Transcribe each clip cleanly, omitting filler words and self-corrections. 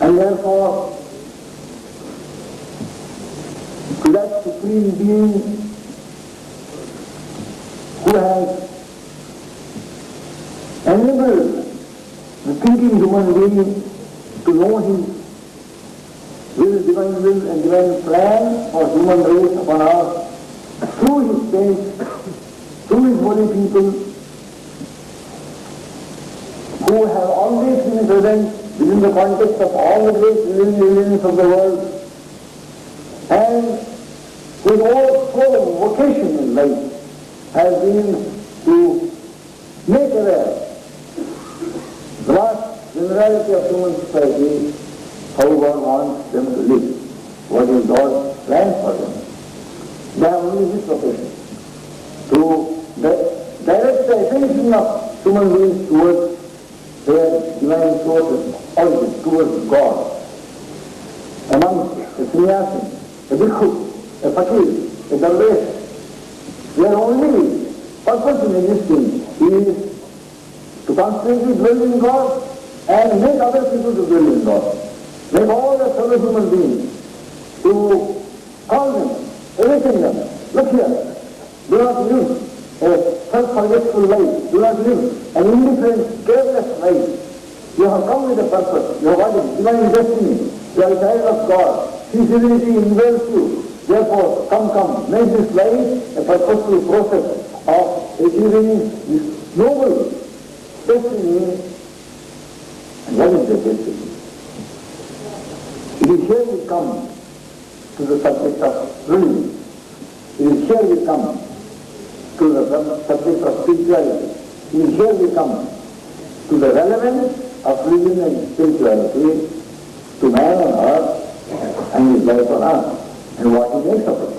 And therefore, to that Supreme Being who has enabled the thinking human being to know his divine will and divine plan for human race upon earth through his saints, through his holy people, who have always been present within the context of all the great religions of the world, and his whole vocation in life has been to make aware the vast generality of human society how God wants them to live, what is God's plan for them. They have only this vocation, to direct the attention of human beings towards their divine sources, origin, towards God. Among the sannyasin, a bhikkhu, a fakir, a darvesh, their only purpose in existing is to constantly dwell in God and make other people to dwell in God. Make all the fellow human beings to call them, awaken them. Look here, do not live a self-forgetful life. Do not live an indifferent, careless life. You have come with a purpose. You have got a divine destiny. You are a child of God. His divinity indwells you. Therefore, come, make this life a purposeful process of achieving this noble destiny. And what is the destiny? It is here we come to the subject of religion. It is here we come to the subject of spirituality. It is here we come to the relevance of religion and spirituality to man on earth and his life on earth and what he makes of it.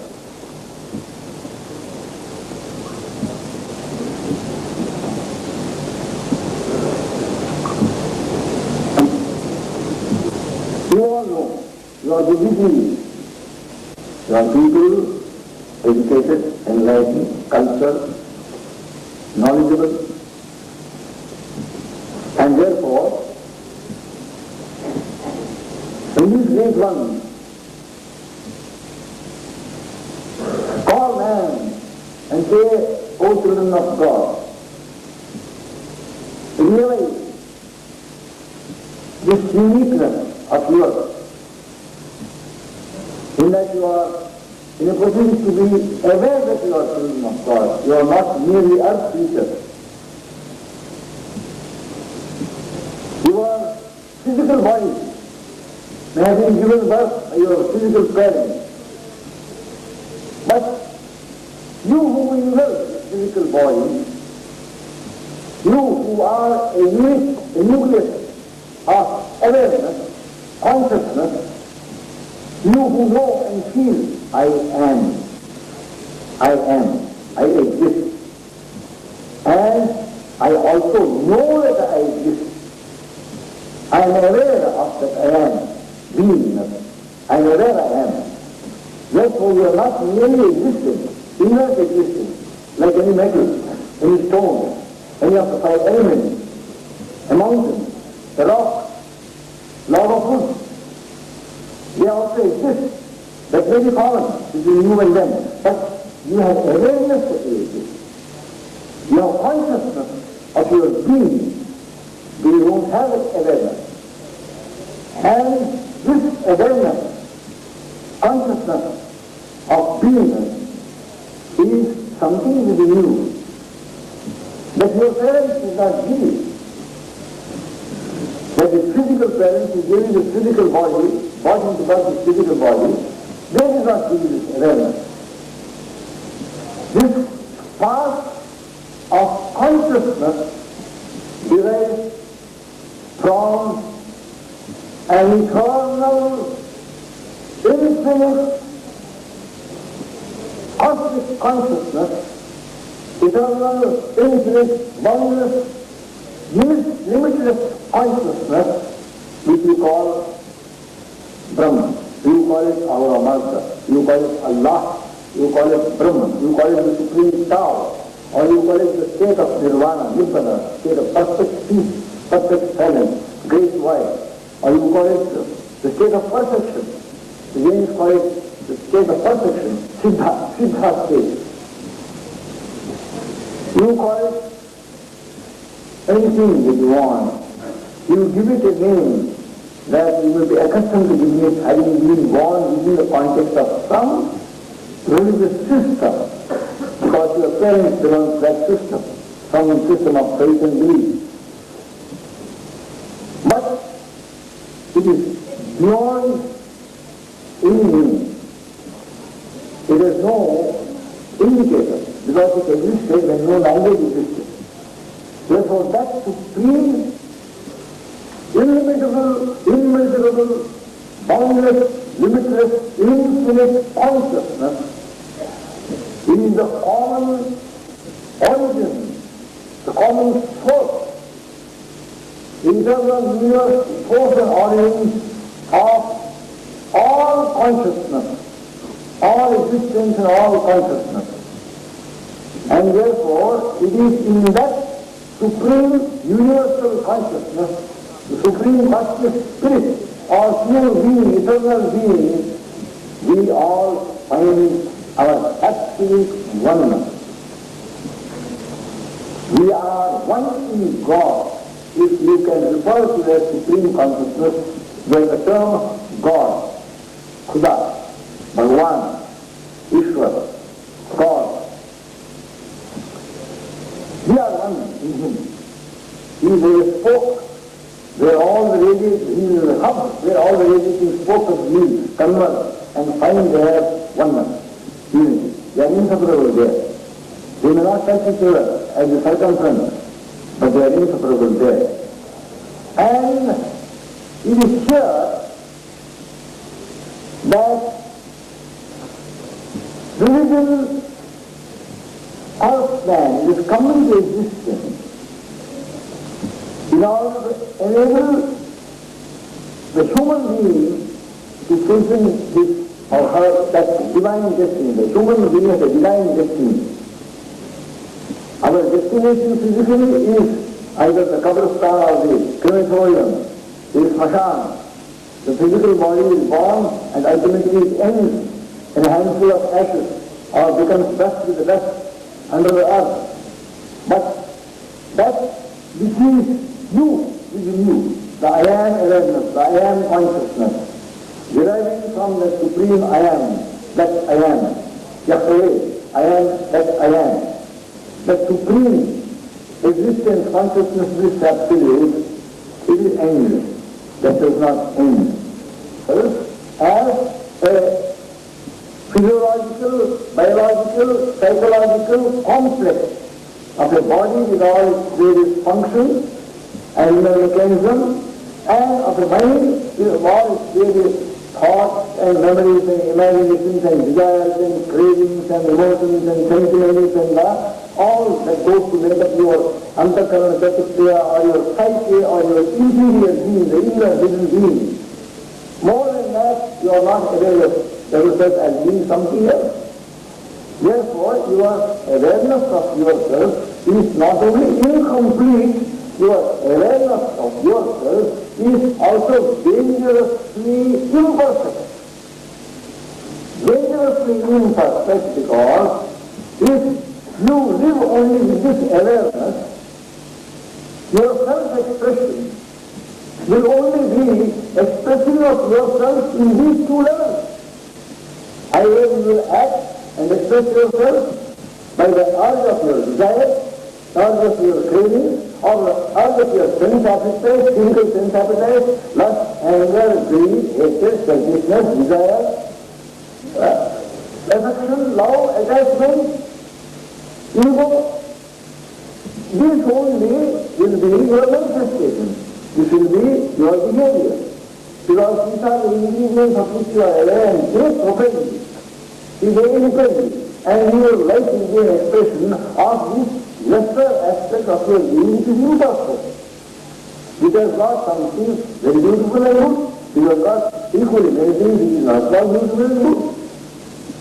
You all know, you are the busy, you are people, educated, enlightened, cultured, knowledgeable, and therefore, when these great ones call man and say, O children of God, realize this uniqueness of yours, in that you are in a position to be aware that you are children of God. You are not merely earth creatures. Your physical body may have been given birth by your physical parents, but you who indulge this physical body, you who are a unit, a nucleus of awareness, consciousness, you who know and feel, I exist. And I also know that I exist. I am aware of that I am beingness. I am aware I am. Therefore you are not merely existing, inert existing, like any metal, any stone, any of the five elements, a mountain, a rock, lava food. They also exist. That may be common between you and them. But you have awareness that you exist. You have consciousness of your being. You don't have awareness. And this awareness, consciousness of beingness is something within you that your parents did not give you. That the physical parents who gave you the physical body, brought into birth the physical body, they did not give you this awareness. This spark of consciousness derives from an eternal, infinite, cosmic consciousness, eternal, infinite, boundless, limitless consciousness, which we call Brahman. You call it our Amrita, you call it Allah, you call it Brahman, you call it the Supreme Tao, or you call it the state of Nirvana, Nibbana, state of perfect peace, perfect silence, great void, or you call it the state of perfection. The Jains call it the state of perfection, siddha state. You call it anything that you want. You give it a name that you will be accustomed to giving it, having been born within the context of some religious system, because your parents belong to that system, some system of faith and belief. But it is beyond any meaning. It has no indicator, because it existed when no language existed. Therefore, that supreme, immeasurable, boundless, limitless, infinite consciousness is the common origin, the common source, internal universe, source and origin of all consciousness, all existence and all consciousness. And therefore, it is in that supreme universal consciousness, the supreme cosmic spirit, or pure being, eternal being, we all find our absolute oneness. We are one in God. If you can refer to that supreme consciousness, then the term God, Khuda, Bhagwan, Ishwar, God, we are one in Him. He is a spoke where all the radiating, he is a hub where all the radiating spokes of wheels converge and find their oneness, unity. They are inseparable there. They may not touch each other as the circumference, but they are inseparable there. And it is here that religion or man is coming to existence in order to enable the human being to fulfill his or her that divine destiny. The human being has a divine destiny. Our destination physically is either the Kabristan or the crematorium, the Smashan. The physical body is born and ultimately it ends in a handful of ashes or becomes dust with the dust under the earth. But that which is you within you, the I am awareness, the I am consciousness, deriving from the supreme I am, that I am, Yahweh, I am, that I am. The supreme existence, consciousness, this absolute, it is endless. That does not end. As a physiological, biological, psychological complex of a body with all its various functions and inner mechanisms, and of a mind with all its various thoughts and memories and imaginations and desires and cravings and emotions and sentiments and all that goes to make up your antakarana pratikriya or your psyche or your interior being, the inner hidden being. More than that, you are not aware of yourself as being something else. Therefore, your awareness of yourself is not only incomplete, your awareness of yourself is also dangerously imperfect. Dangerously imperfect because if you live only with this awareness, your self-expression will only be expressing of yourself in these two levels. Either you will act and express yourself by the urge of your desire, urge of your craving, or the urge of your sense appetite, physical sense appetite, lust, anger, greed, hatred, selfishness, desire, affection, love, attachment, ego. This only will be your manifestation. This will be your behavior. Because these are the ingredients of which you are aware and take properly. Is independent. And your life will be an expression of this lesser aspect of your being, which is imperfect. It has got something very beautiful and good. It has got equally many things which is not got beautiful and good.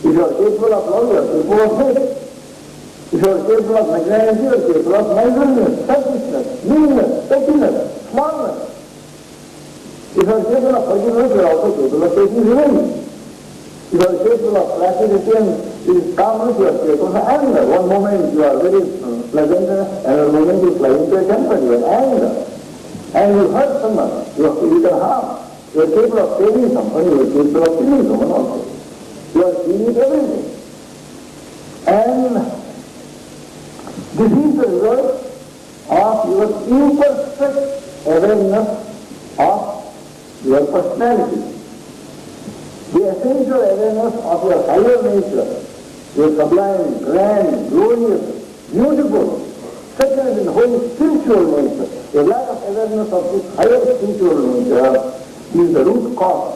If you are capable of love, you are capable of hate. If you are capable of magnanimity, you are capable of miserliness, selfishness, meanness, pettiness, smallness. If you are capable of forgiveness, you are also capable of taking revenge. If you are capable of placidity and calmness, you are capable of anger. One moment you are very pleasant, another moment you fly into a temper, you are anger. And you hurt someone, you can harm. You are capable of saving someone, you are capable of killing someone also. You are seeing everything. And this is the result of your imperfect awareness of your personality. The essential awareness of your higher nature, your sublime, grand, glorious, beautiful, second in whole spiritual nature. The lack of awareness of this higher spiritual nature is the root cause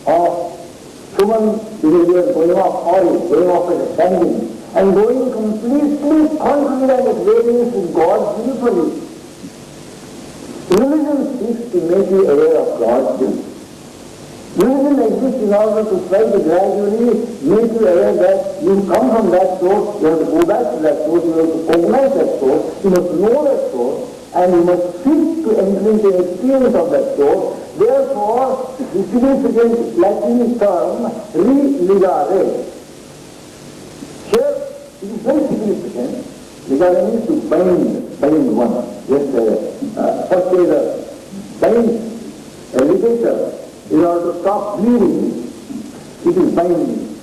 of human behavior going off oil, going off at a tangent, and going completely contrary and at variance with God beautifully. Religion seeks to make you aware of God's will. Religion exists in order to try to gradually make you aware that you come from that source, you have to go back to that source, you have to recognize that source, you must know that source, and you must seek to enter into an experience of that source. Therefore, the significant Latin term, religare. Here, it is very significant. Ligare means to bind one. Yes, first there is a bind, a ligature. In order to stop bleeding, it is binding.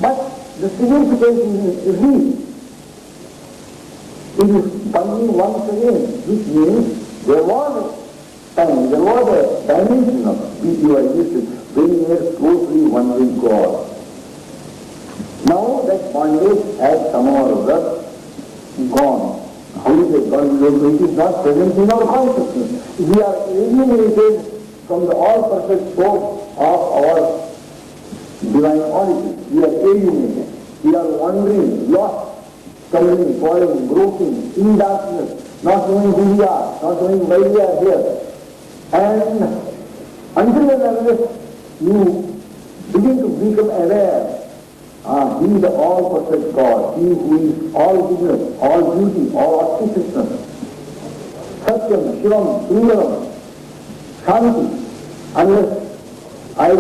But the significance is re. It is binding once again, which means there was a time, there was a dimension of which you are used to, when you are closely one with God. Now that bondage has somehow or other gone. How is it gone? It is not present in our consciousness. We are alienated from the all-perfect source of our divine origin. We are alienated. We are wandering, lost, stumbling, falling, groping, in darkness, not knowing who we are, not knowing why we are here. And until and unless you begin to become aware, He is the all-perfect God, He who is all goodness, all beauty, all auspiciousness, Satyam, Shivam, Sundaram, Shanti. Unless I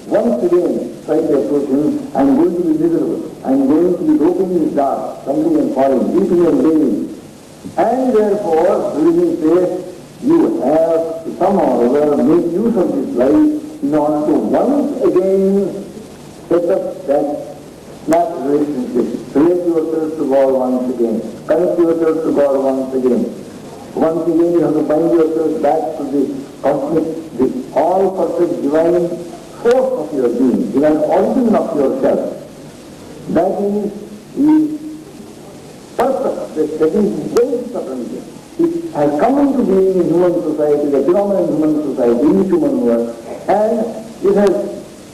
once again try to approach Him, I am going to be miserable. I am going to be groping in the dark, stumbling and falling, weeping and wailing. And therefore, religion says, you have to somehow or other make use of this life in order to once again set up that snap relationship. Relate yourself to God once again. Connect yourself to God once again. Once again you have to bind yourself back to the cosmic, the all-perfect divine source of your being, divine origin of yourself. That is the purpose, that is the basis of religion. It has come into being in human society, the phenomenon in human society, in human world, and it has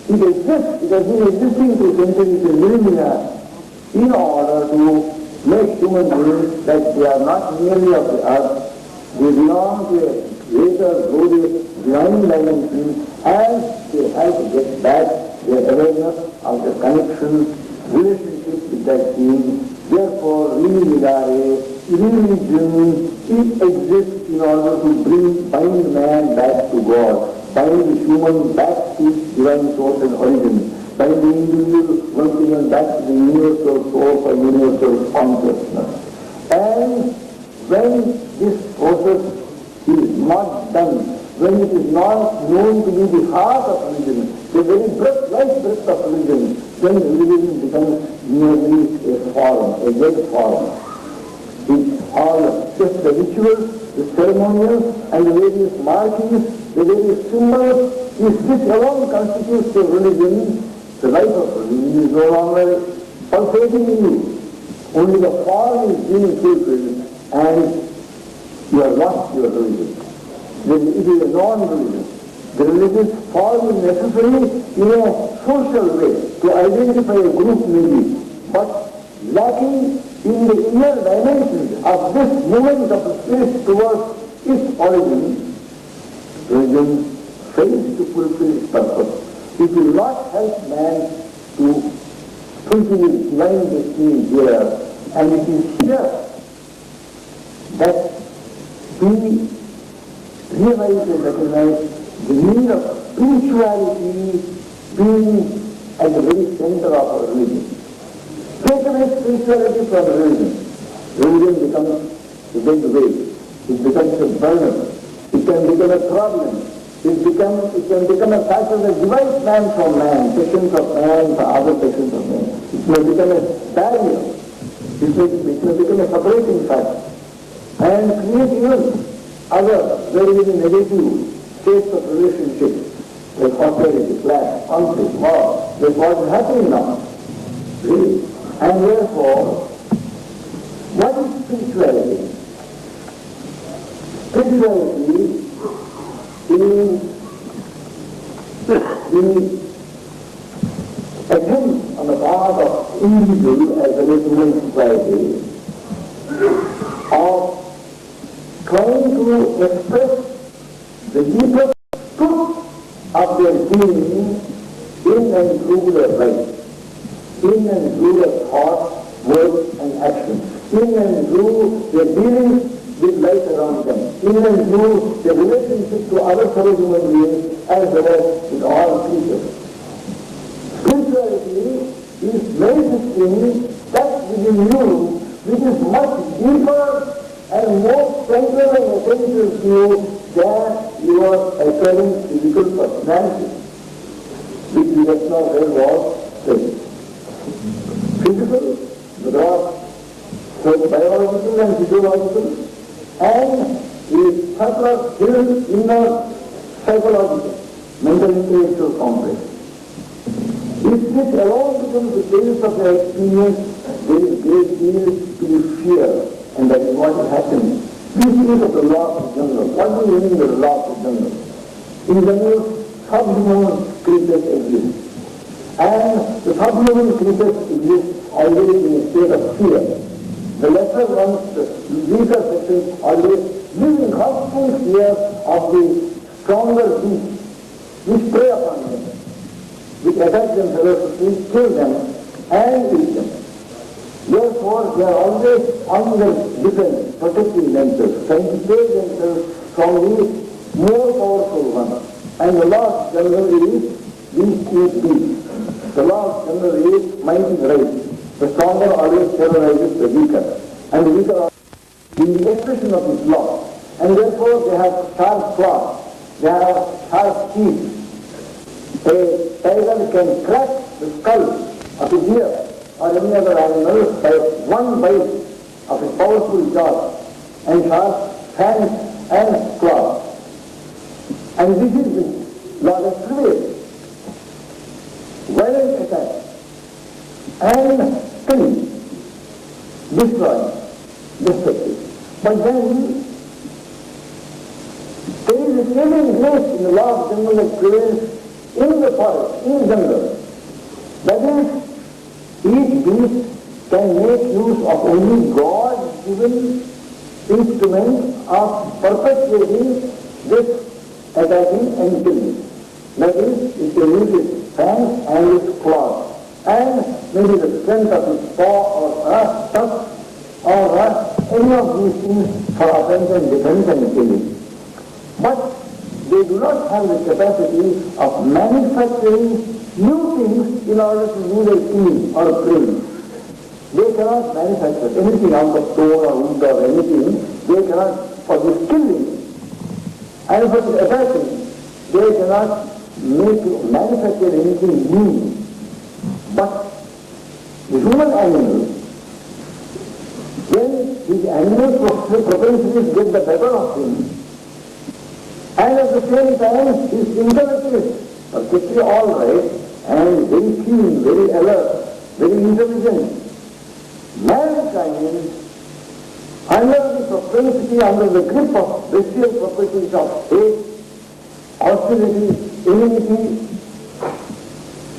been existing through centuries and millennia in order to make human beings that they are not merely of the earth, they belong to a greater, glorious, divine dimension, and they have to get back their awareness of the connection, relationship with that being. Therefore, religion, it exists in order to bind man back to God, bind the human back to its divine source and origin, bind the individual once again back to the universal source or universal consciousness. And when this process is not done, when it is not known to be the heart of religion, the very life breath of religion, then religion becomes merely a form, a dead form. It's all just the rituals, the ceremonials, and the various markings, the various symbols. If this alone constitutes the religion, the life of religion is no longer pulsating in you. Only the form is being fulfilled, and you have lost your religion. Then it is a non-religion. The religious form is necessary in a social way to identify a group maybe, but lacking in the inner dimensions of this movement of the spirit towards its origin, religion fails to fulfill its purpose. It will not help man to fulfill his divine destiny here, and it is here that we realize and recognize the need of spirituality being at the very center of our religion. Take away spirituality from religion. Religion becomes a big weight. It becomes a burden. It can become a problem. It can become a factor that divides man from man, sections of man from other sections of man. It may become a barrier. It may become a separating factor. And create even other very, very negative states of relationships, like hostility, clash, conflict, war. That's what is happening now. Really. And therefore, what is spirituality? Spirituality is the attempt on the part of individual as well as human society of trying to express the deepest truth of their being in and through their life, in and through their thoughts, words and actions, in and through their dealings with life around them, in and through their relationship to other fellow human beings as well as with all creatures. Spirituality is very thing that within you which is much deeper and more central and essential to you than your apparent physical personality, which we just now read was the physical, both biological and physiological, and the subtle, hidden, inner, psychological, mental intellectual complex. If this alone becomes the basis of their experience, there is great deal to be feared, and that is what is happening. We speak of the laws of jungle. What do you mean the laws of jungle? In jungle, subhuman creatures exist. And the subhuman creatures exist always in a state of fear. The lesser ones, the weaker sections, always live in constant fear of the stronger beasts which prey upon them, which attack them ferociously, kill them, and eat them. Therefore, they are always on the defense, protecting themselves, trying to save themselves from the more powerful ones. And the last generally is these two beasts. The last generally is might is right. The stronger always terrorizes the weaker, and the weaker are the expression of his law. And therefore they have sharp claws, they have sharp teeth. A tiger can crack the skull of a deer or any other animal by one bite of a powerful jaw and sharp fangs and claws. And this is the law that prevails. Violent attack and killing, destroying, destructive. But then there is a saving grace in the law of jungle that prevails in the forest, in the jungle. That is, each beast can make use of only God-given instruments of perpetuating this attacking and killing. That is, it can use its fangs and its claws, and maybe the strength of its paw or tusk or any of these things for offense and defense and killing. But they do not have the capacity of manufacturing new things in order to do their killing or prey. They cannot manufacture anything out of stone or wood or anything. They cannot, for this killing and for the attacking, they cannot manufacture anything new. But the human animal, when these animal propensities get the better of him, and at the same time his intellect is perfectly all right and very keen, very alert, very intelligent, mankind, under the propensity, under the grip of bestial propensities of hate, hostility, enmity,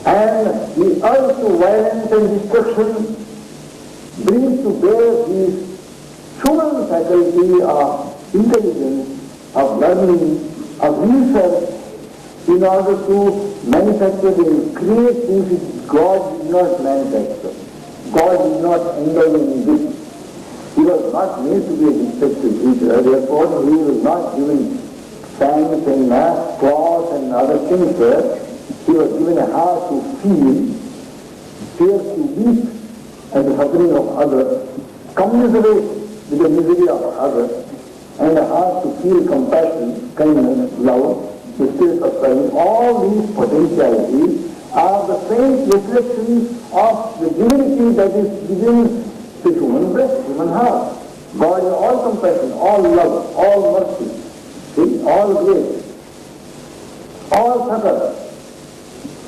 and the urge to violence and destruction brings to bear this human faculty of intelligence, of learning, of research, in order to manufacture and create things which God did not manufacture. God did not endow in this. He was not made to be a defective creature, therefore he was not given tanks and cloths and other things, he was given a heart to feel, fear to weep at the suffering of others, commiserate with the misery of others, and a heart to feel compassion, kindness, love, the spirit of service. All these potentialities are the faint reflections of the divinity that is within the human breast, human heart. God is all compassion, all love, all mercy, see, all grace, all succor.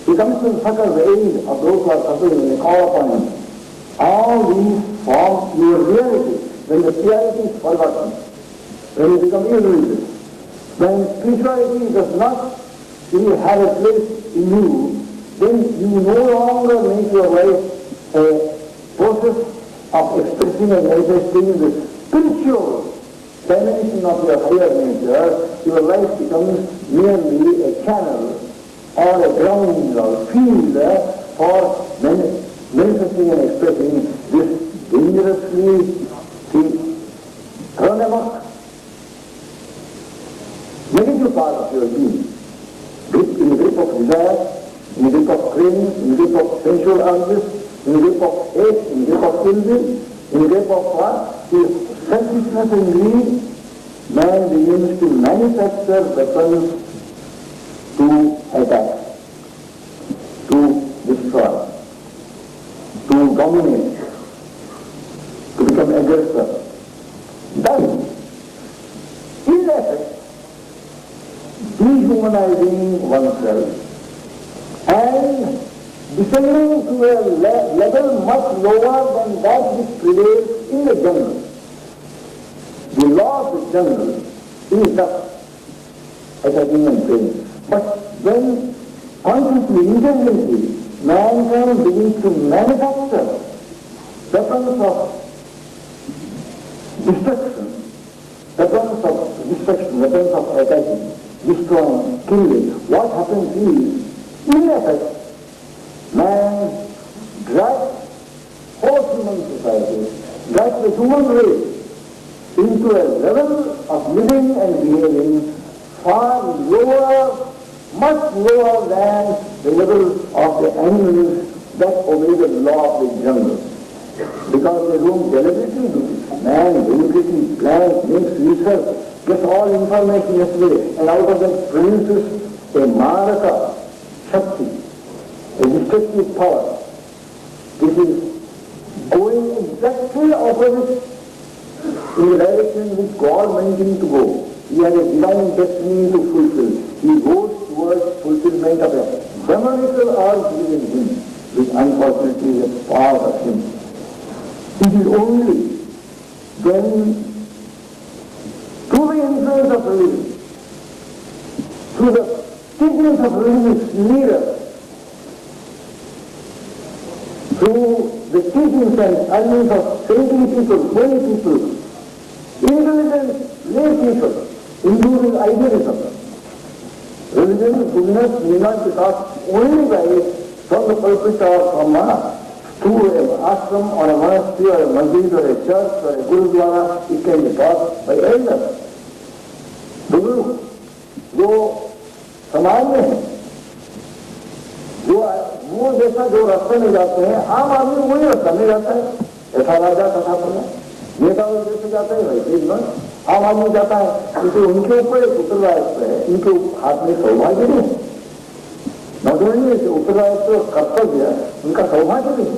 He comes to succor the aid of those who are suffering and they call upon him. All these form your reality when the reality is forgotten, when you become irreligious. When spirituality does not really have a place in you, then you no longer make your life a process of expressing and manifesting the spiritual dimension of your higher nature. Your life becomes merely a channel or a ground or field for manifesting and expressing this dangerously negative part of your being. In the grip of desire, in the grip of craving, in the grip of sensual urges, in the grip of hate, in the grip of ill will, in the grip of what? His selfishness and greed, man begins to manufacture weapons to attack, to destroy, to dominate, to become aggressor. Thus, in effect, dehumanizing oneself and descending to a level much lower than that which prevails in the jungle. The law of the jungle is thus attacking and praying. But when consciously, intelligently, mankind begins to manufacture weapons of destruction, weapons of attacking, destroying, killing, what happens is, in effect, man drags whole human society, drags the human race into a level of living and behaving far lower, much lower than the level of the animals that obey the law of the jungle. Because they don't deliberately do it. Man deliberately plans, makes research, gets all information yesterday, and out of that produces a maraka, shakti, a destructive power. This is going exactly opposite in the direction which God meant him to go. He has a divine destiny to fulfill. He goes towards fulfillment of a demonical urge within him, which unfortunately is a part of him. It is only when, through the influence of religion, through the teachings of religious leaders, through the teachings and arguments of saintly people, holy people, intelligent lay people, including idealism. Religion, goodness may not be taught only from the pulpit or from through an ashram or a monastery or a masjid or a church or a gurudwara. It can be taught by elders. बुजुर्ग जो समाज में है, जो वो जैसा जो रास्ते में जाते हैं, आम आदमी वही रास्ता में जाता है। ऐसा राजा तथा प्रजा नेता वो जैसे जाता है वैसे ही आम आदमी जाता है, क्योंकि उनके ऊपर एक उत्तरदायित्व है, इनके हाथ में सौभाग्य नहीं है। नौजवानी से उत्तरदायित्व कर्तव्य उनका सौभाग्य नहीं है।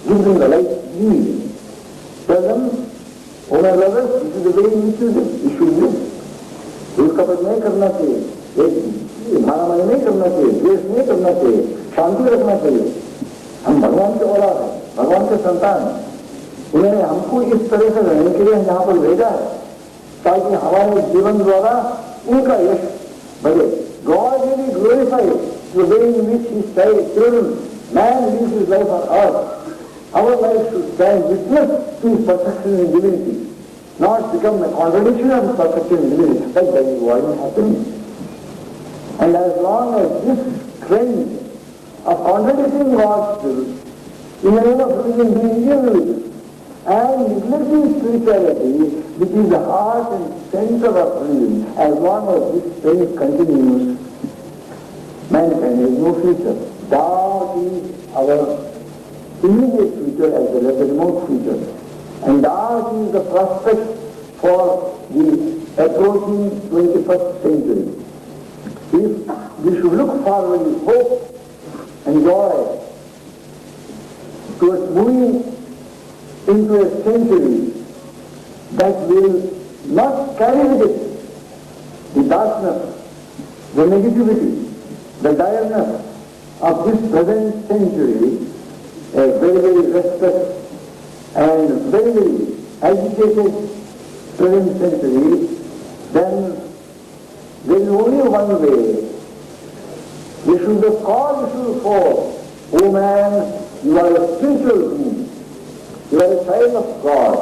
जिन लड़ाई उसका पद नहीं करना चाहिए, एक मारामारी नहीं करना चाहिए, द्वेष नहीं करना चाहिए, शांति रखना चाहिए। हम भगवान के औलाद हैं, भगवान के संतान हैं। उन्होंने हमको इस तरह से रहने के लिए यहाँ पर भेजा है ताकि हमारे जीवन द्वारा उनका यश बढ़े। God really glorified the way in which He said, children, man lives his life on earth. Our life should stand witness to His perfection in divinity, not become a contradiction of His perfection in divinity. That is what is happening. And as long as this trend of contradicting God's will in the name of religion being irreligious, and neglecting spirituality, which is the heart and center of religion. As long as this trend continues, mankind has no future. Thou is our immediate future as well as the remote future. And thou is the prospect for the approaching 21st century. If we should look forward with hope and joy towards moving into a century that will not carry with it the darkness, the negativity, the direness of this present century, a very, very restless and very, very agitated present century, then there is only one way. We should have called issue forth, O man, you are a spiritual being. You are a child of God.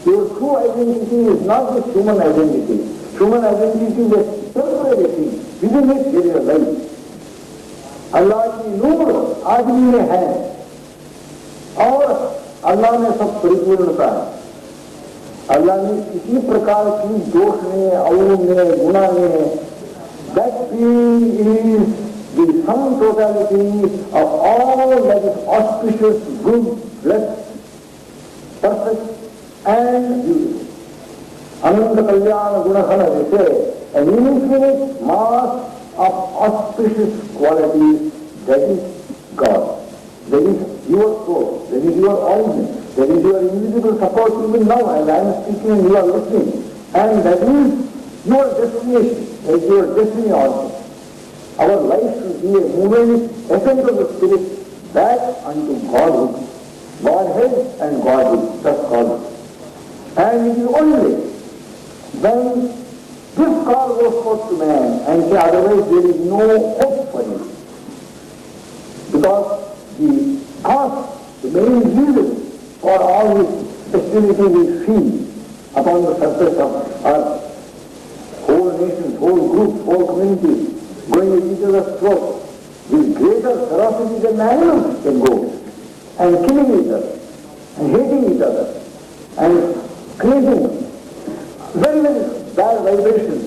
Your true identity is not the human identity. Human identity is a temporary thing. Within it there is a life. अल्लाह की नूर आदमी में है और अल्लाह में सब परिपूर्णता है. अल्लाह ने किसी प्रकार की दोष में, अवगुण में, गुना में, that being is the sum totality of all that is auspicious, good, blessed, perfect and beautiful. Ananda Kalyana Gunahana, they say, an infinite mass of auspicious qualities, that is God. That is your source, that is your origin, that is your invisible support even now, and I am speaking and you are listening. And that is your destination, that is your destiny also. Our life should be a movement, ascent of the Spirit, back unto Godhood, Godhead and Godhood, thus called. And it is only when this call goes forth to man and say otherwise there is no hope for him. Because the cause, the main reason for all this festivity we see upon the surface of earth, whole nations, whole groups, whole communities, going at each other's throats with greater ferocity than animals can go, and killing each other, and hating each other, and creating very, very bad vibrations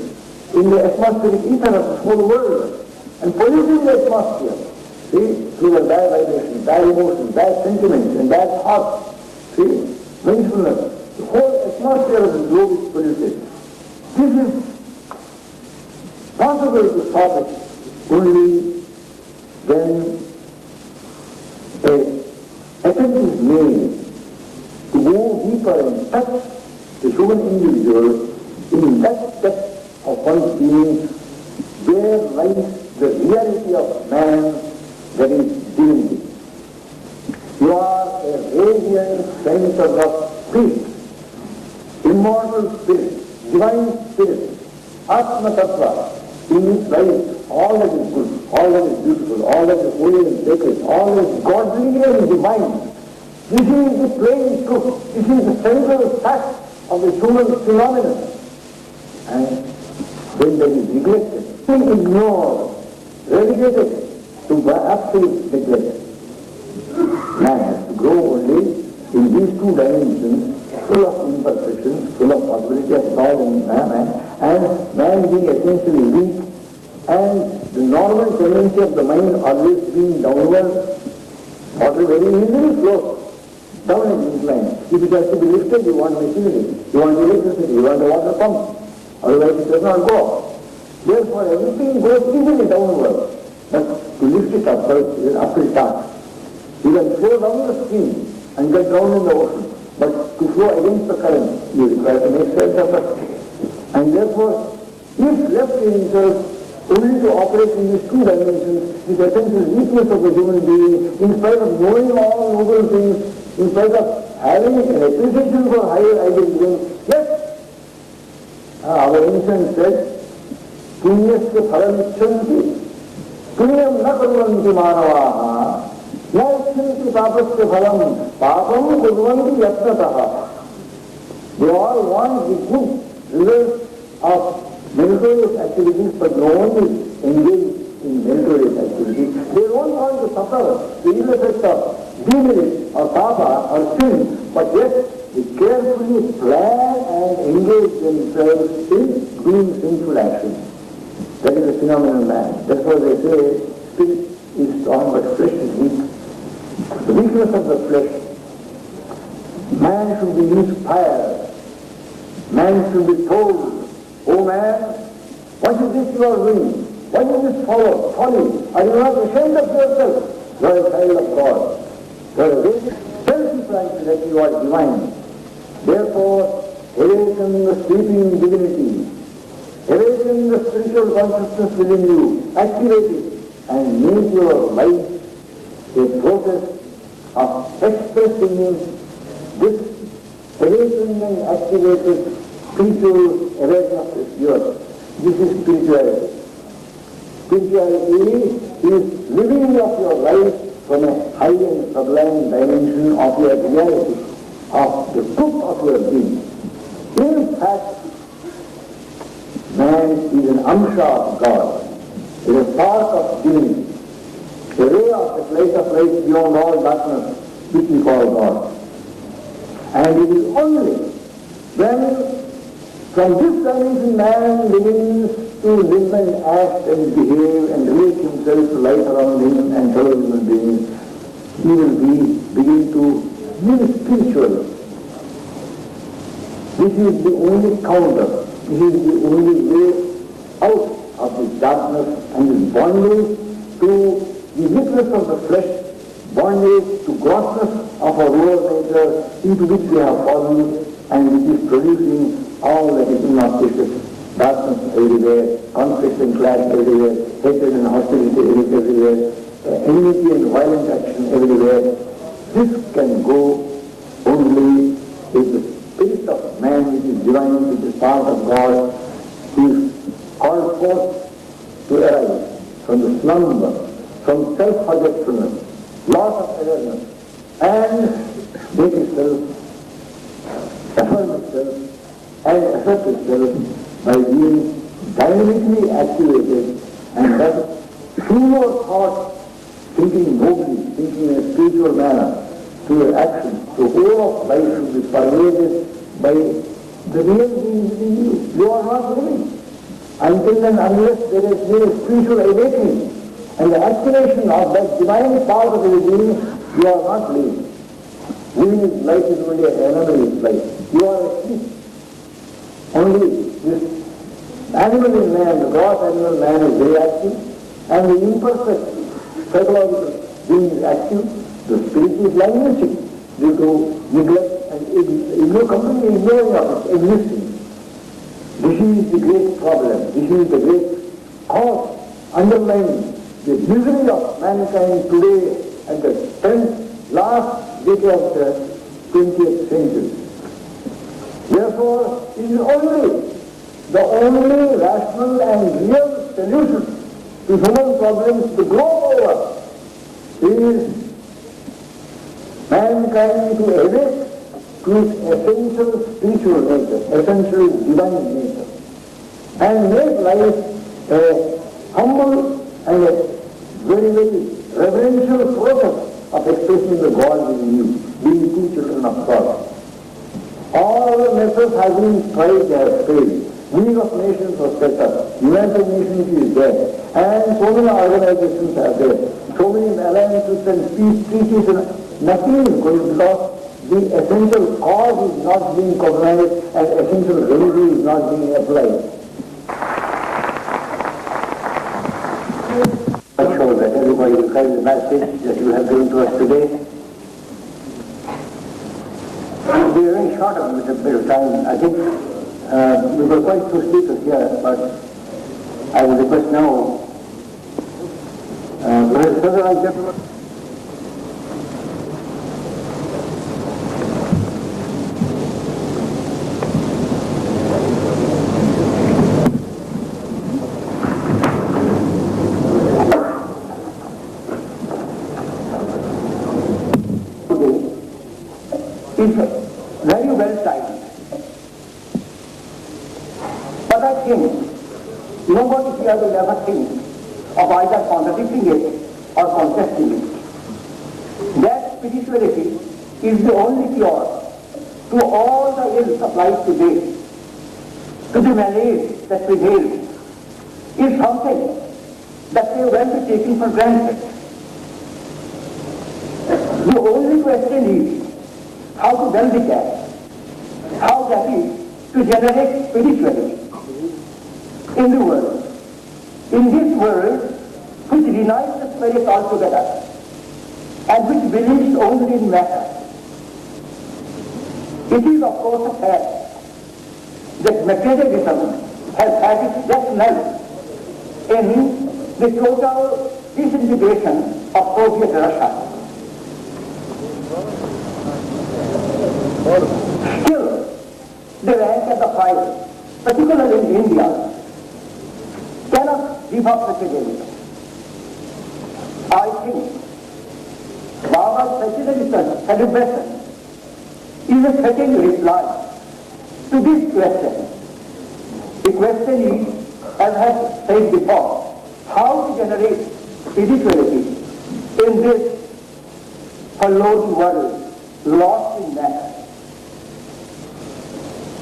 in the atmospheric ether of the whole world, and polluting the atmosphere, see, through the bad vibrations, bad emotions, bad sentiments, and bad thoughts, see, mindfulness, the whole atmosphere of the globe is polluted. This is possible to stop it only when an attempt is made to go deeper and touch the human individual in that depth of one's being where lies the reality of man, that is divinity. You are a radiant center of spirit, immortal spirit, divine spirit, Atma Tattva, in which lies all that is good, all that is beautiful, all that is holy and sacred, all that is godly and divine. This is the plain truth. This is the central fact of the human phenomenon. And when that is neglected, ignored, relegated to absolute neglect, man has to grow only in these two dimensions, full of imperfections, full of possibility of God and man, and man being essentially weak, and the normal tendency of the mind always being downward, water very easily flows down an incline. If it has to be lifted, you want machinery, you want electricity, you want a water pump, otherwise it does not go. Therefore everything goes easily downward, but to lift it up, is an uphill task. You can flow down the stream and get down in the ocean, but to flow against the current, you require to make self-effort. And therefore, if left in himself only to operate in these two dimensions, this essential weakness of the human being, in spite of knowing all noble things, in spite of having an appreciation for higher idealism, yet our ancient said, Punyasya phalamichanti, punyam na kurvanti manavaha, na ichanti papasya phalam, papam kurvanti yatnataha. They all want the good results of meritorious activities, but no one is engaged in meritorious activities. They don't want to suffer the ill effects of demerit or papa or sin, but yet they carefully plan and engage themselves in doing sinful actions. That is the phenomenal man. That's why they say spirit is strong but flesh is weak. The weakness of the flesh, man should be inspired. Man should be told, oh man, what is this you are doing? What is this folly? Are you not ashamed of yourself? You are a child of God. You are a very self-reliant that you are divine. Therefore, awaken the sleeping divinity. Awaken the spiritual consciousness within you. Activate it and make your life a process of expressing this awakened and activated spiritual awareness of yours. This is spirituality. Spirituality is living of your life from a high and sublime dimension of your reality, of the truth of your being. In fact, man is an amsha of God, is a part of divinity, a ray of the light of light beyond all darkness, which we call God. And it is only when from this dimension man begins to live and act and behave and relate himself to life around him and fellow human beings, he will begin to live spiritually. This is the only counter. This is the only way out of this darkness and this bondage to the weakness of the flesh, bondage to grossness of our lower nature into which we have fallen and which is producing all that is inauspicious, darkness everywhere, conflict and clash everywhere, hatred and hostility everywhere, enmity and violent action everywhere. This can go only if the spirit of man, which is divine, which is part of God, is called forth to arise from the slumber, from self-forgetfulness, loss of awareness, and make itself, affirm itself, and assert itself by being dynamically activated and thus through your thoughts, thinking nobly, thinking in a spiritual manner, to your action. The whole of life should be pervaded by the real being within you. You are not living until and unless there is a spiritual awakening and the activation of that divine part of your being, you are not living. Living is life is only another is life. You are asleep. Only this animal in man, the gross animal man is very active, and the imperfect psychological being is active. The spirit is languishing due to neglect and completely ignoring of its existence. This is the great problem. This is the great cause underlying the misery of mankind today at the last decade of the 20th century. Therefore, it is the only rational and real solution to human problems the globe over is mankind to awake to its essential spiritual nature, essential divine nature, and make life a humble and a very, very reverential process of expressing the God within you, being two children of God. All the methods have been tried, they have failed. League of Nations was set up, United Nations is there, and so many organizations are there, so many alliances and peace treaties, and nothing is going because the essential cause is not being cognized and essential remedy is not being applied. I'm sure that everybody will carry the message that you have given to us today. We are very short of a bit of time. I think we were quite few speakers here, but I will request now Professor is very well timed. But I think nobody here will ever think of either contradicting it or contesting it. That spirituality is the only cure to all the ills of life today, to the malaise that prevails, is something that may well be taken for granted. The only question is how to well be that, how that is to generate spirituality in the world. In this world which denies the spirit altogether and which believes only in matter, it is of course a fact that materialism has had its death knell in the total disintegration of Soviet Russia. Still, the rank and the file, particularly in India, cannot give up materialism. I think Baba's secularism celebration is a fitting reply to this question. The question is, as I have said before, how to generate spirituality in this forlorn world, lost in matter.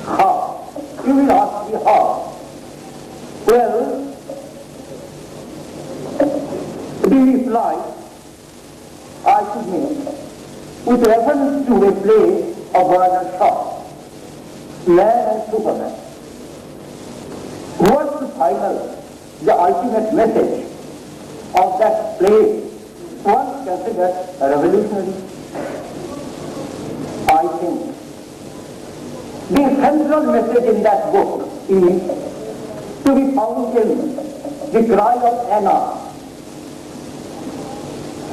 How? You will ask me how. Well, the reply I should make with reference to a play of Bernard Shaw, Man and Superman. What's the final, the ultimate message of that play once considered revolutionary? I think the central message in that book is to be found in the cry of Anna.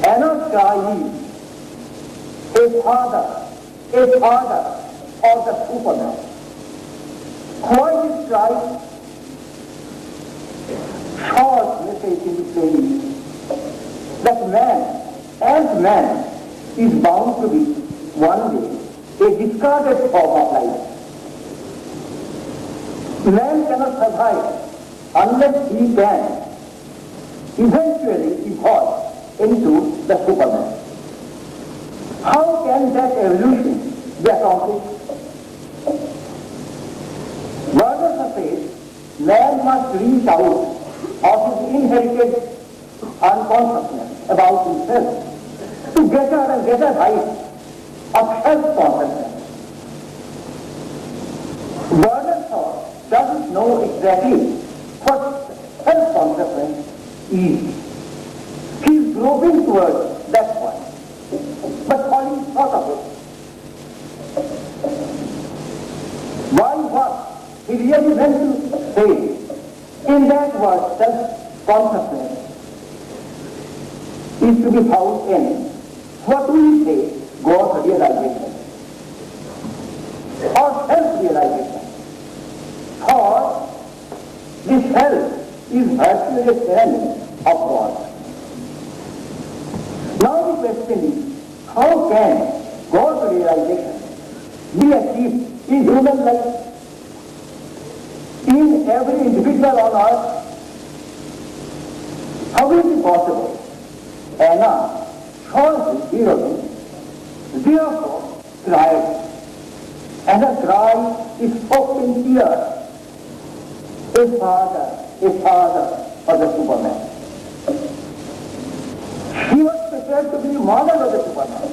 Anna's cry is, a father of the Superman. Why this cry? Short message in the play is that man, as man, is bound to be one day a discarded form of life. Man cannot survive unless he can eventually evolve into the Superman. How can that evolution be accomplished? Vernon says man must reach out of his inherited unconsciousness about himself to greater and greater heights of self-consciousness. Vernon doesn't know exactly what self-consciousness is. He is groping towards that point, but falling short of it. Why what he really meant to say in that word self-consciousness is to be found in what we say God realization or self-realization. For this self is virtually a synonym of God. Now the question is, how can God's realization be achieved in human life, in every individual on earth? How is it possible? Anna, Shaw's heroine, therefore cried, and her cry is spoken tears. A father of the Superman. She was prepared to be the mother of the Superman.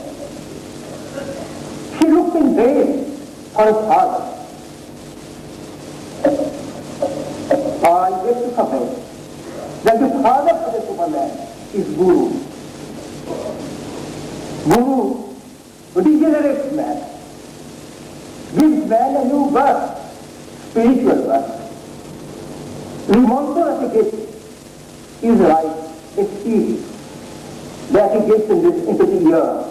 She looked in vain for a father. I get to confess that the father of the Superman is Guru. Guru regenerates man, gives man a new birth, spiritual birth. The monster of the gift is like a seed that he gives into the earth,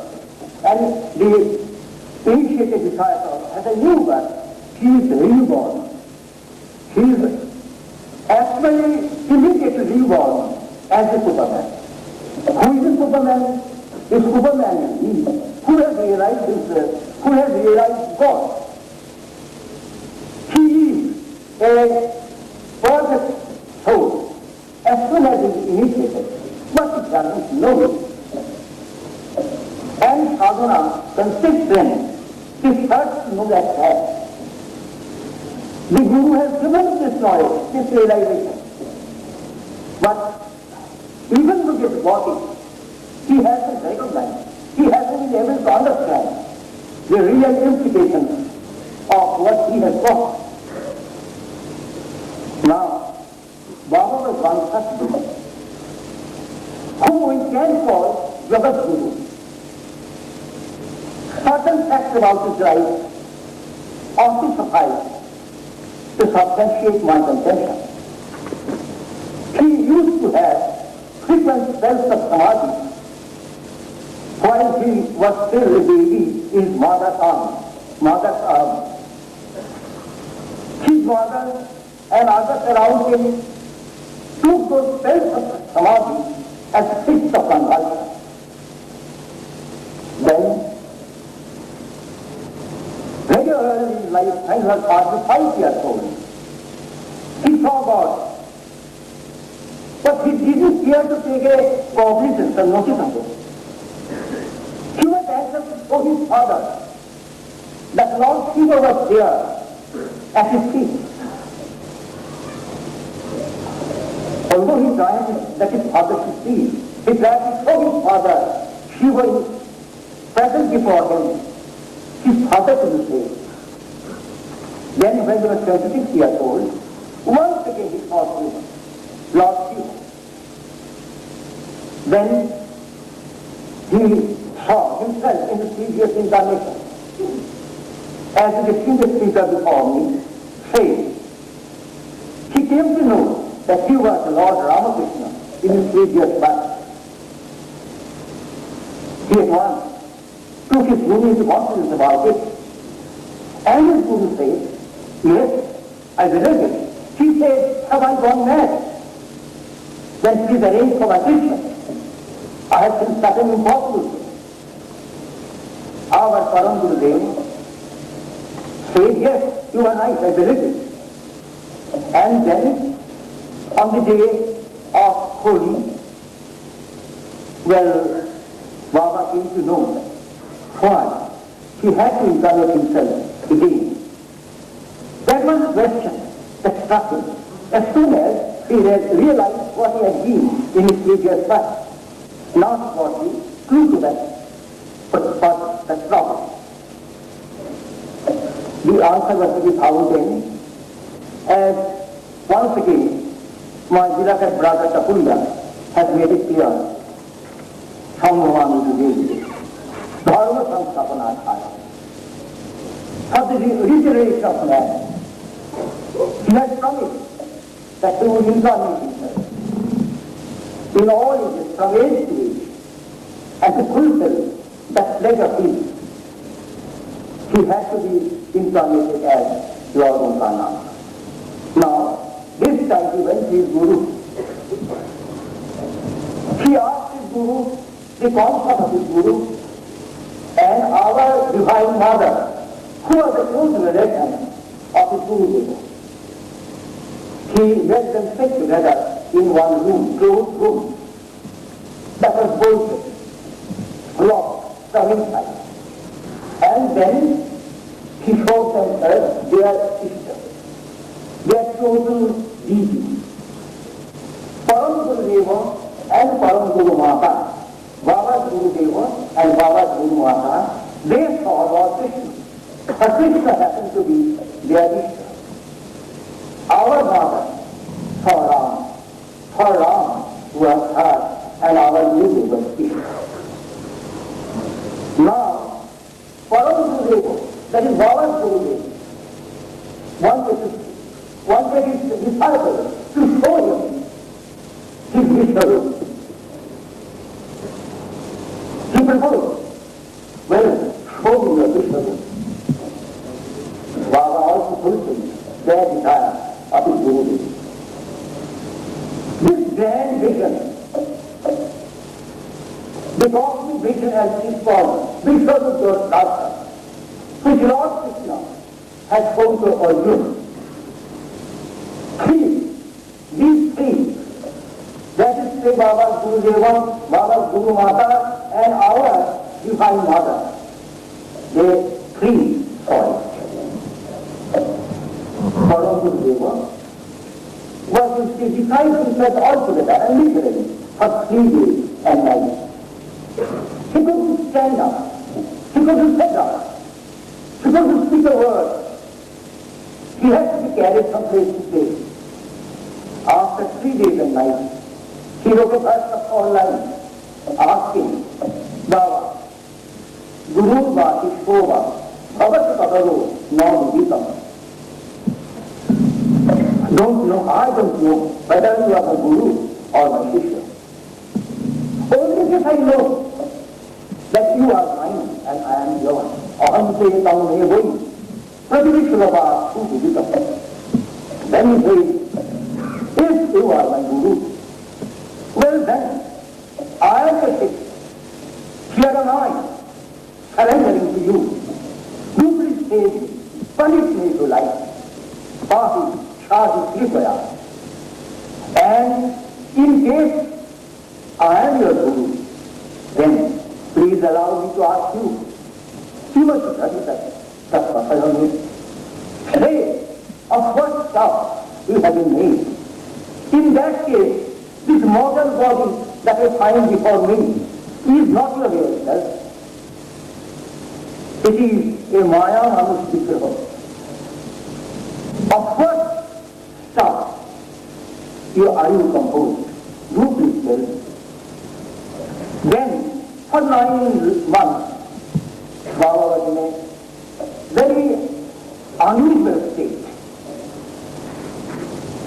and the initiated disciple has a new birth. He is reborn. He is actually immediately reborn as a Superman. Who is a Superman? The Superman is he who has realized himself, who has realized God. He is a perfect soul as soon as it is initiated, but it doesn't know it. And sadhana consists in He starts to know that fact. The Guru has given this knowledge, this realization. But even with his body, he hasn't recognized, he hasn't been able to understand the real implications of what he has got. Now, Baba was one such Guru, whom we can call Jagat Guru. Certain facts about his life ought to suffice to substantiate my contention. He used to have frequent spells of samadhi while he was still a baby in his mother's arms. His mother and others around him took those spells of samadhi as fits of convulsion. Then, very early in life, when he was 45 years old, he saw God. But he didn't care to take a cognizance and notice of it. He was anxious to show his father that Lord Shiva was there at his feet. Although he tried that his father should see, he tried to show his father Shiva is present before him. His father couldn't say. Then when he was 26 years old, once again he saw Shiva, Lord Shiva. Then he saw himself in the previous incarnation. As the distinguished speaker before me said, he came to know that he was the Lord Ramakrishna in his previous birth. He at once took his Guru into confidence about it, and his Guru said, yes, I believe it. He said, have I gone mad? Then please arrange for my treatment. I have seen certain impossible things. Our Param Gurudev said, yes, you are right, I believe it. And then, on the day of Holi, well, Baba came to know why he had to incarnate himself again. That was the question that struck him as soon as he realized what he had been in his previous life. Not what he flew to that, but that problem. The answer was to be found then, as once again my beloved brother Tapulya has made it clear. Samvamani Gurudev, Dharma Samstapana Chaya. For the regeneration of man, he has promised that he would incarnate himself in all ages, from age to age, and to fulfill that pledge of his. He had to be incarnated as Lord Incarnate. Now, this time he went to his Guru. He asked his Guru the concept of his Guru and our Divine Mother, who was the close relation of his Guru. He let them sit together in one room, closed room, that was bolted, locked from inside. And then he showed themselves their sister, their chosen deity. Param Gurudeva and Param Guru Mata, Baba's Gurudeva and Baba's Guru Mata, they saw Lord Krishna. But Krishna happened to be their sister. Our mother saw Ram was her, and our Guru was Krishna. Now, Param Gurudeva, that is Baba's Gurudeva, wanted his disciples to show him his Vishnu. He proposed, well, show me your Vishnu. Baba also fulfilled their desire of his Guru. This grand vision, the cosmic vision as it is called, Vishnu Rasa, which Lord Krishna has shown to Arjuna. These three, that is say Baba's Gurudeva, Baba's Guru Mata and our Divine Mother, they free soil. Gurudeva was defied himself altogether and literally for 3 days and nights. He couldn't stand up. He couldn't sit up. He couldn't speak a word. He had to be carried from place to place. After 3 days and nights, he wrote a verse of all lines asking, Baba, Guru va Ishova, Bhavat Pavaro, no Vitam. I don't know whether you are my Guru or my Shishya. Only if I know that you are mine and I am yours. Aham se tam me voi, prativishwava suti vitam. Then he says, if you are my Guru, well then, I am the Sikh. Here am I, surrendering to you. You please save me, punish me to life. Pahi, Shadi, Kripaya. And in case I am your Guru, then please allow me to ask you, say, of what stuff you have been made? In that case, this mortal body that I find before me is not your real self. It is a Maya Manushvigraha. Of what stuff are you composed? You please tell me. Then, for 9 months, Baba was in a very unusual state.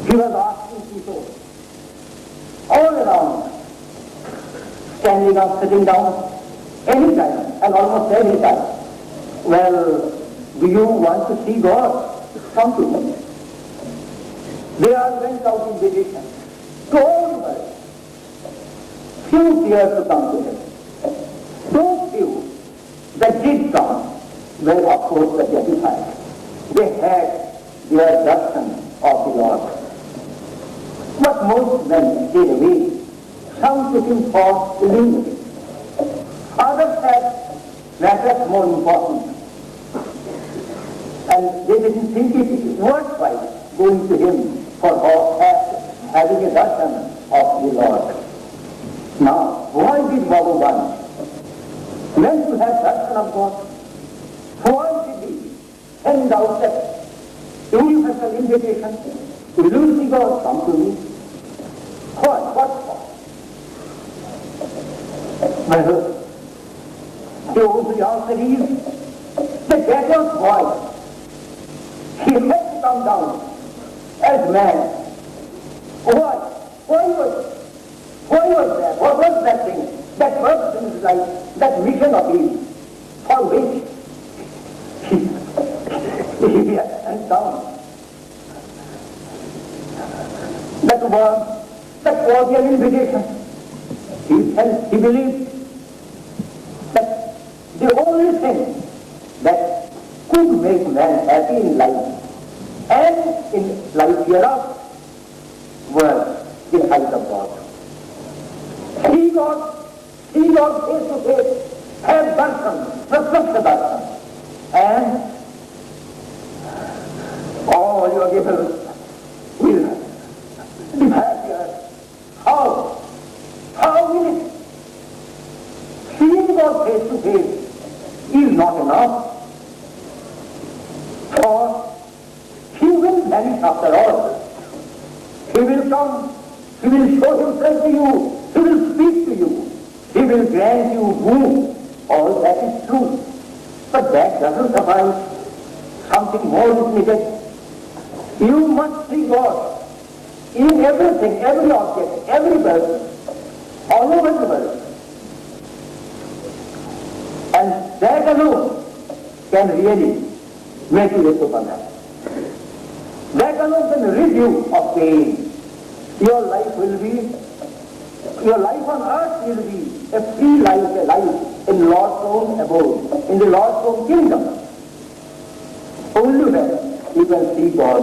He was asking people all around, standing up, sitting down, any time, and almost any time. Well, do you want to see God? Come to me. They all went out in dedication to all the world. Few dared to come to him. Those few that did come were of course the justified. They had their darshan of the Lord. But most men stayed away. Some took him for illuminati. Others had matters more important. And they didn't think it worthwhile going to him for having a darshan of the Lord. Now, why did Baba want men to have darshan of God? Why did he send out that universal invitation? Will you see God? Come to me. What for? Well, the only answer is the devil's voice. He had to come down as man. Why? Why was that? What was that thing? That worked in his life, that mission of his, for which he had sent down. That was an invitation. He believed that the only thing that could make man happy in life and in life hereafter was the sight of God. He got face to face, had darshan, pratyaksh darshan, and all your givers will be happier. How will it? Seeing God face to face is not enough, for he will vanish after all. He will come, he will show himself to you, he will speak to you, he will grant you boon. All that is true. But that doesn't suffice. Something more is needed. You must see God in everything, every object, every person, all over the world. And that alone can really make you a Superman. That alone can rid you of pain. Your life on earth will be a free life, a life in Lord's own abode, in the Lord's own kingdom. Only then you can see God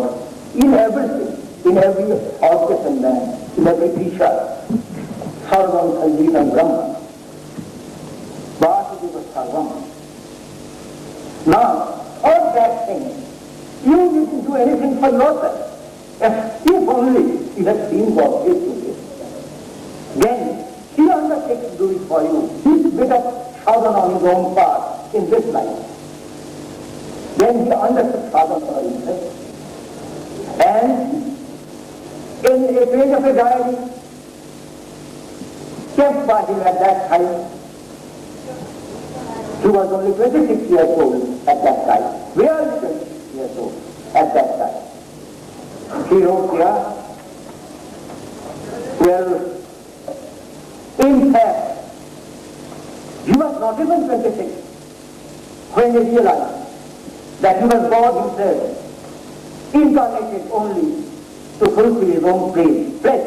in everything, in every object and man, in every creature. Sarvam Sangeetam Brahma. Vasudeva Sarvam. Now, all that thing, you need to do anything for yourself. If only you have seen God face to face, then he undertakes to do it for you. This bit of sadhana on his own part in this life. Then he undertook sadhana for himself. And in a page of a diary kept by him at that time, he was only 26 years old at that time. Barely 26 years old at that time. He wrote here, well, in fact, he was not even 26 when he realized that he was God himself, incarnated only to fulfill his own flesh,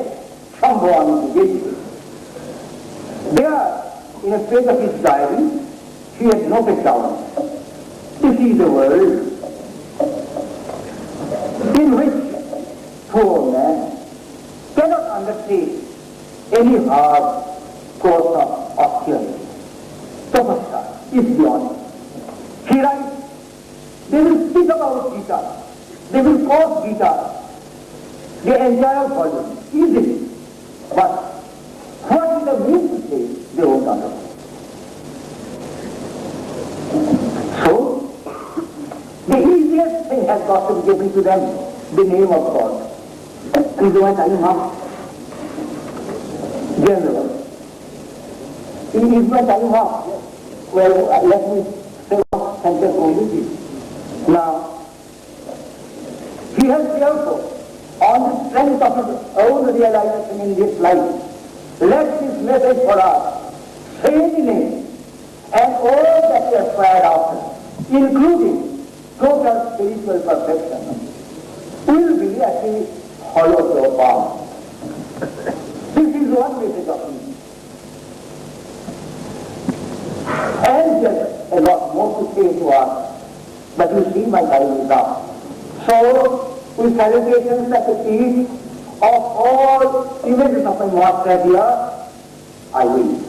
Shambhavan into deity. There, in a page of his diary, he had noted down, this is the world in which poor man cannot undertake any hard course of austerity. Tapasya is beyond it. He writes, they will speak about Gita, they will quote Gita, the entire volume, easily. But what is the mean to say, they won't understand. So, the easiest thing has got to be given to them, the name of God. And do I tell you how? General. Is my tell you how? Well, let me say what sentence only. Now, he has therefore, on the strength of his own realization in this life, left his message for us, same name, and all that he aspired after, including total spiritual perfection, will be at the hollow to a palm. This is one message of him. And there's a lot more to say to us, but you see my time is up. So, with salutations at the feet of all images of my master here, I will.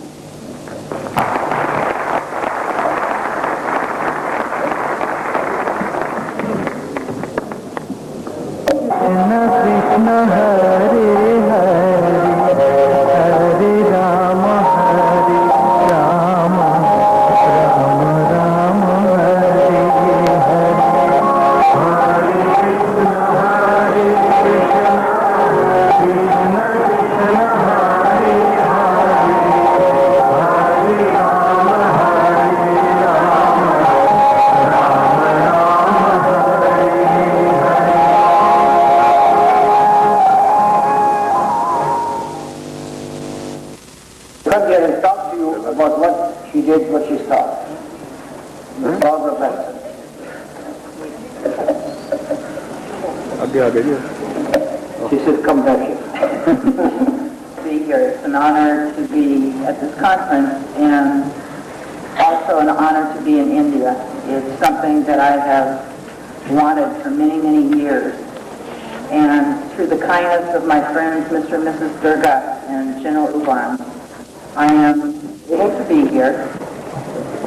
Krishna Hare Hare Hare Rama Rama Rama Hare Hare Hare Krishna Krishna Krishna Hare Hare Hare Rama Here and talk to you about what she did, what she saw. All the best. She said, come back here. Be here. It's an honor to be at this conference and also an honor to be in India. It's something that I have wanted for many, many years. And through the kindness of my friends, Mr. and Mrs. Durga and General Uban, I am able to be here.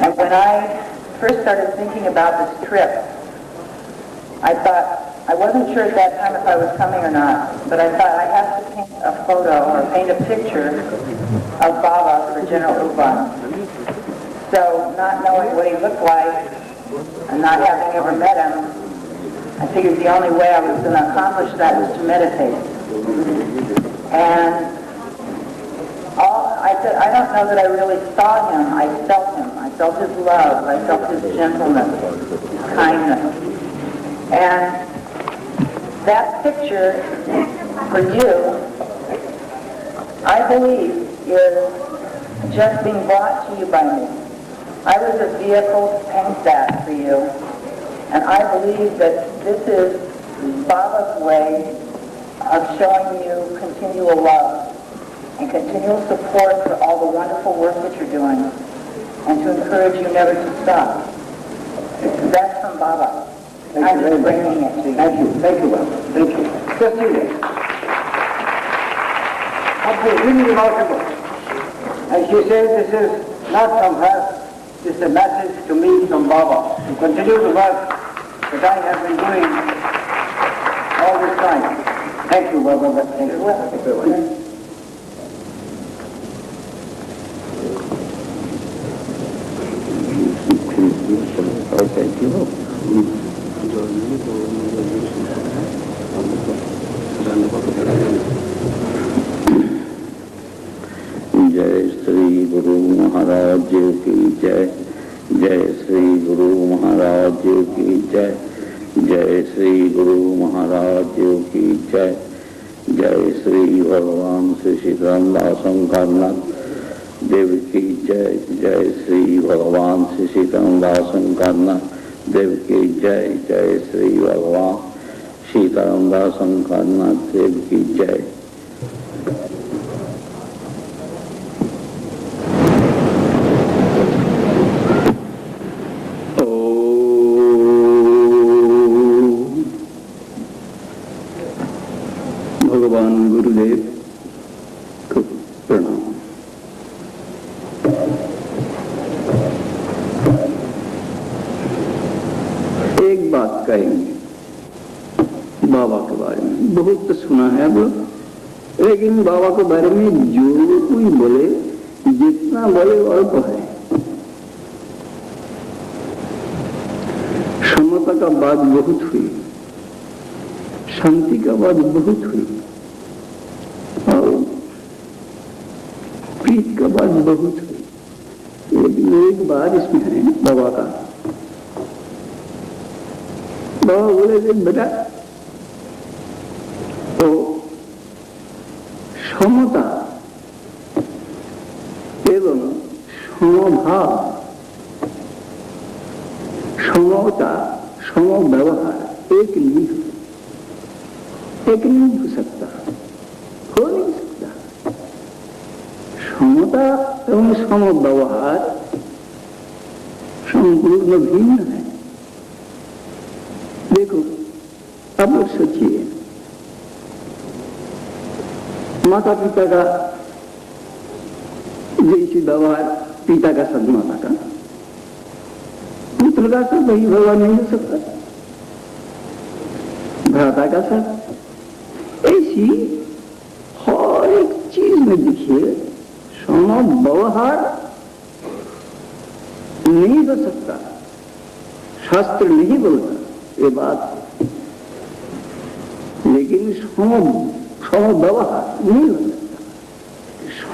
And when I first started thinking about this trip, I thought, I wasn't sure at that time if I was coming or not, but I thought I have to paint a photo or paint a picture of Baba for General Uban. So not knowing what he looked like and not having ever met him, I figured the only way I was going to accomplish that was to meditate. And I don't know that I really saw him. I felt him. I felt his love. I felt his gentleness, his kindness. And that picture for you, I believe, is just being brought to you by me. I was a vehicle to paint that for you. And I believe that this is Baba's way of showing you continual love and continual support for all the wonderful work that you're doing, and to encourage you never to stop. That's from Baba. I'm just bringing it to you. Thank you, Baba. Thank you. Just see this. Something really remarkable. And she says this is not from her, is a message to me from Baba to continue the work that I have been doing all this time. Thank you, Baba. Thank you. जय श्री गुरु महाराज की जय। जय श्री गुरु महाराज की जय। जय श्री गुरु महाराज की जय। जय श्री भगवान श्री सीताराम शंकरनाथ देव की जय। जय श्री भगवान श्री सीताराम शंकरनाथ देव की जय। जय श्री भगवान सीताराम शंकरनाथ देव की जय। भगवान गुरुदेव को प्रणाम। एक बात कहेंगे बाबा के बारे में। बहुत तो सुना है अब, लेकिन बाबा के बारे में जो कोई बोले, जितना बोले अल्प है। समता का बात बहुत हुई, शांति का बात बहुत हुई, और प्रीत का बात बहुत हुई। लेकिन एक बात इसमें है बाबा का। बाबा बोले थे बेटा, तो समता एवं समभाव, समता, समव्यवहार एक नहीं हो सकता, हो नहीं सकता। समता एवं समव्यवहार संपूर्ण भिन्न है। देखो, अब लोग सोचिए, माता पिता का जैसी व्यवहार पिता का साथ माता का, पुत्र का साथ वही व्यवहार नहीं हो सकता, भ्राता का साथ। ऐसी हर एक चीज में देखिए समव्यवहार नहीं हो सकता। शास्त्र नहीं बोलता ये बात, लेकिन समव्यवहार नहीं हो सकता।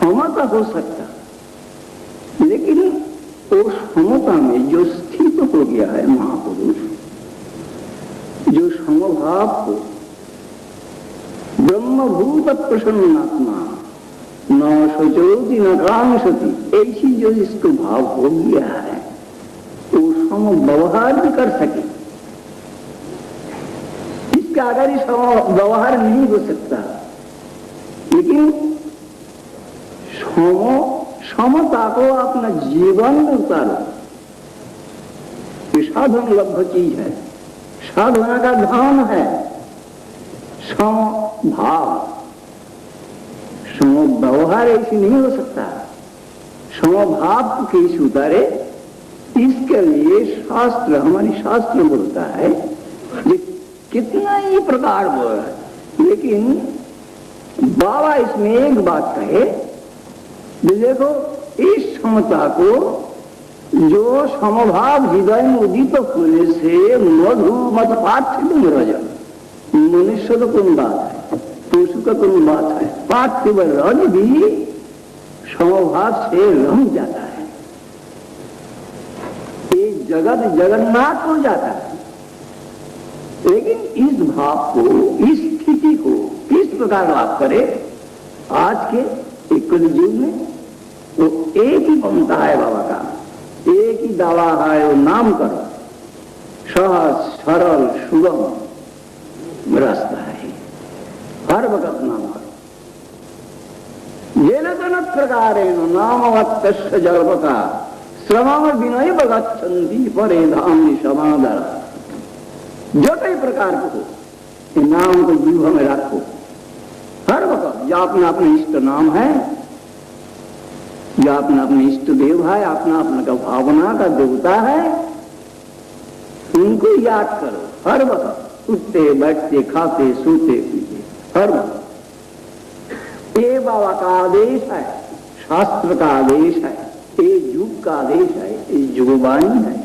समता हो सकता, लेकिन वो समता में जो स्थित हो गया है महापुरुष, जो समभाव को ब्रह्मभूत प्रसन्नात्मा न सोचोति न कांक्षति, ऐसी जो इसको भाव हो गया है, तो समव्यवहार भी कर सके। इसका अगर समव्यवहार नहीं हो सकता, लेकिन समता को अपना जीवन में उतारो। ये साधन लब्ध चीज है, साधना का धन है। समभाव, समव्यवहार ऐसी नहीं हो सकता। समभाव कैसे उतारे, इसके लिए शास्त्र, हमारी शास्त्र बोलता है, ये कितना ही प्रकार बोल रहा है, लेकिन बाबा इसमें एक बात कहे, देखो इस समता को, जो समभाव हृदय में उदित होने से मधु मत पार्थिव रज, मनुष्य का कौन बात है, पशु का कौन बात है, पार्थिव रज भी समभाव से रम जाता है। ये जगत जगन्नाथ हो जाता है। लेकिन इस भाव को, इस स्थिति को किस प्रकार लाभ करे, आज के एक युग में वो एक ही बनता है बाबा का, एक ही दावा है, वो नाम करो, सहज सरल सुगम रास्ता है, हर वक्त नाम करो। ये न प्रकारेण नामवत्तस्य जल्पका श्रवण विनय गच्छन्ति परे धाम समादर। जो कई प्रकार को हो, नाम को जीव में रखो हर वक्त। या अपना अपने इष्ट नाम है, या अपना अपने इष्ट देव भाई अपना अपना का भावना का देवता है, उनको याद करो हर वक्त, उठते बैठते खाते सोते पीते हर वक्त। ये बाबा का आदेश है, शास्त्र का आदेश है, ये युग का आदेश है, ये युगवाणी है।